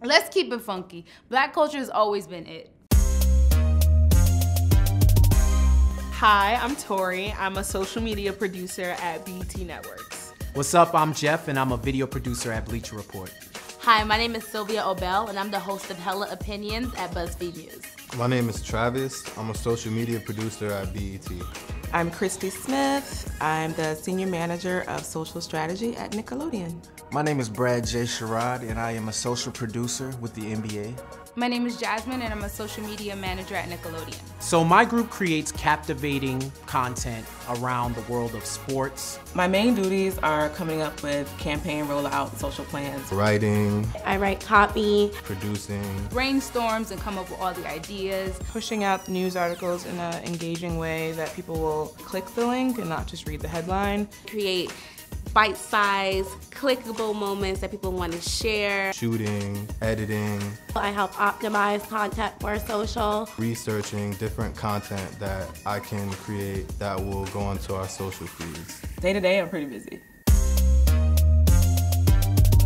Let's keep it funky. Black culture has always been it. Hi, I'm Tori. I'm a social media producer at BET Networks. What's up? I'm Jeff, and I'm a video producer at Bleacher Report. Hi, my name is Sylvia Obel, and I'm the host of Hella Opinions at BuzzFeed News. My name is Travis. I'm a social media producer at BET. I'm Christy Smith. I'm the Senior Manager of Social Strategy at Nickelodeon. My name is Brad J. Sherrod, and I am a social producer with the NBA. My name is Jasmine, and I'm a social media manager at Nickelodeon. So my group creates captivating content around the world of sports. My main duties are coming up with campaign rollout, social plans. Writing, I write copy, producing, Brainstorms and come up with all the ideas. Pushing out news articles in an engaging way that people will click the link and not just read the headline. create bite-sized, clickable moments that people want to share. shooting, editing, I help optimize content for social. researching different content that I can create that will go onto our social feeds. Day to day, I'm pretty busy.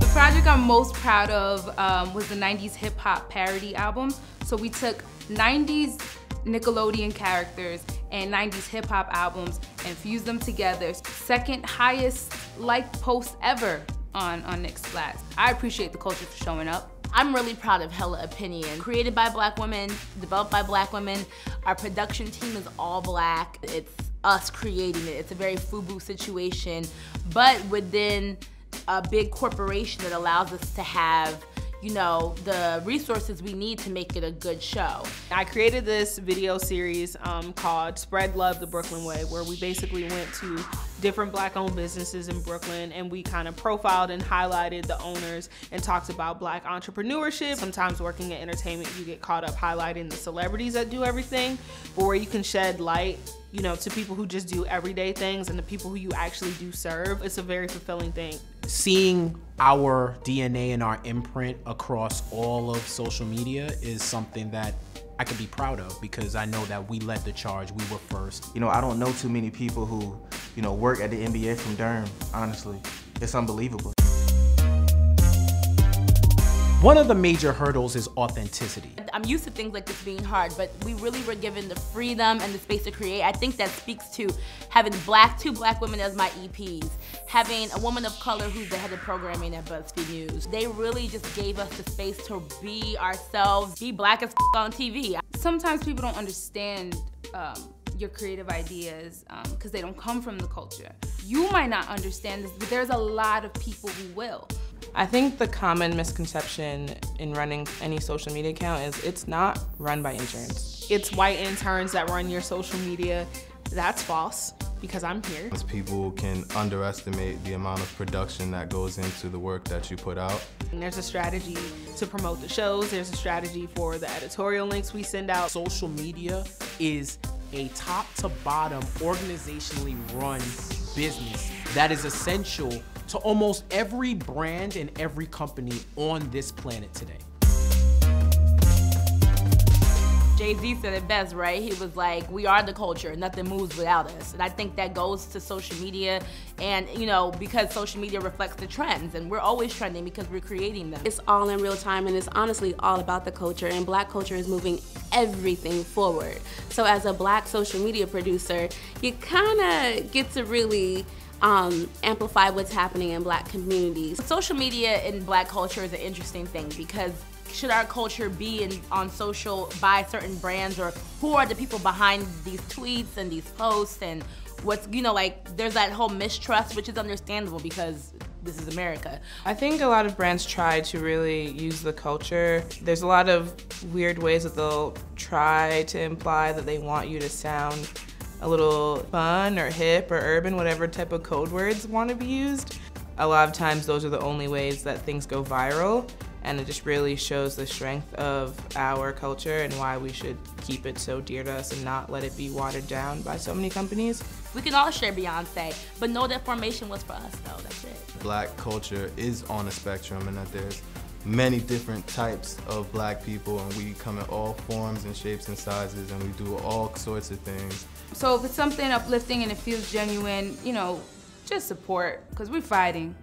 The project I'm most proud of was the 90s hip hop parody album. So we took 90s Nickelodeon characters and 90s hip hop albums and fused them together. Second highest like post ever on Nick's Splats. I appreciate the culture for showing up. I'm really proud of Hella Opinion. Created by Black women, developed by Black women. Our production team is all Black. It's us creating it. It's a very FUBU situation, but within a big corporation that allows us to have, you know, the resources we need to make it a good show. I created this video series called Spread Love the Brooklyn Way, where we basically went to different Black-owned businesses in Brooklyn and we kind of profiled and highlighted the owners and talked about Black entrepreneurship. Sometimes working in entertainment, you get caught up highlighting the celebrities that do everything, but where you can shed light, you know, to people who just do everyday things and the people who you actually do serve. It's a very fulfilling thing. Seeing our DNA and our imprint across all of social media is something that I can be proud of because I know that we led the charge, we were first. You know, I don't know too many people who, you know, work at the NBA from Durham, honestly. It's unbelievable. One of the major hurdles is authenticity. I'm used to things like this being hard, but we really were given the freedom and the space to create. I think that speaks to having two black women as my EPs, having a woman of color who's the head of programming at BuzzFeed News. They really just gave us the space to be ourselves, be Black as on TV. Sometimes people don't understand your creative ideas because they don't come from the culture. You might not understand this, but there's a lot of people who will. I think the common misconception in running any social media account is it's not run by interns. It's white interns that run your social media. That's false because I'm here. Most people can underestimate the amount of production that goes into the work that you put out. And there's a strategy to promote the shows. There's a strategy for the editorial links we send out. Social media is a top to bottom organizationally run business that is essential to almost every brand and every company on this planet today. Jay-Z said it best, right? He was like, we are the culture, nothing moves without us. And I think that goes to social media and, you know, because social media reflects the trends and we're always trending because we're creating them. It's all in real time and it's honestly all about the culture, and Black culture is moving everything forward. So as a Black social media producer, you kind of get to really amplify what's happening in Black communities. Social media in Black culture is an interesting thing because should our culture be on social by certain brands, or who are the people behind these tweets and these posts, and what's, you know, like there's that whole mistrust, which is understandable because this is America. I think a lot of brands try to really use the culture. There's a lot of weird ways that they'll try to imply that they want you to sound a little fun or hip or urban, whatever type of code words want to be used. A lot of times those are the only ways that things go viral, and it just really shows the strength of our culture and why we should keep it so dear to us and not let it be watered down by so many companies. We can all share Beyonce, but know that formation was for us though, that's it. Black culture is on a spectrum and that there's many different types of Black people, and we come in all forms and shapes and sizes, and we do all sorts of things. So if it's something uplifting and it feels genuine, you know, just support, because we're fighting.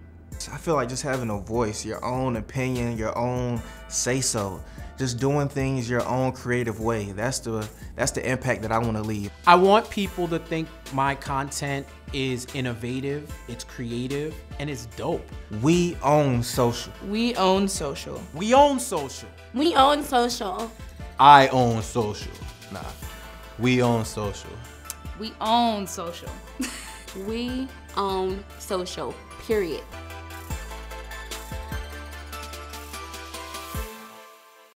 I feel like just having a voice, your own opinion, your own say-so, just doing things your own creative way. That's the impact that I want to leave. I want people to think my content is innovative, it's creative, and it's dope. We own social. We own social. We own social. We own social. I own social. Nah, we own social. We own social. We own social, period.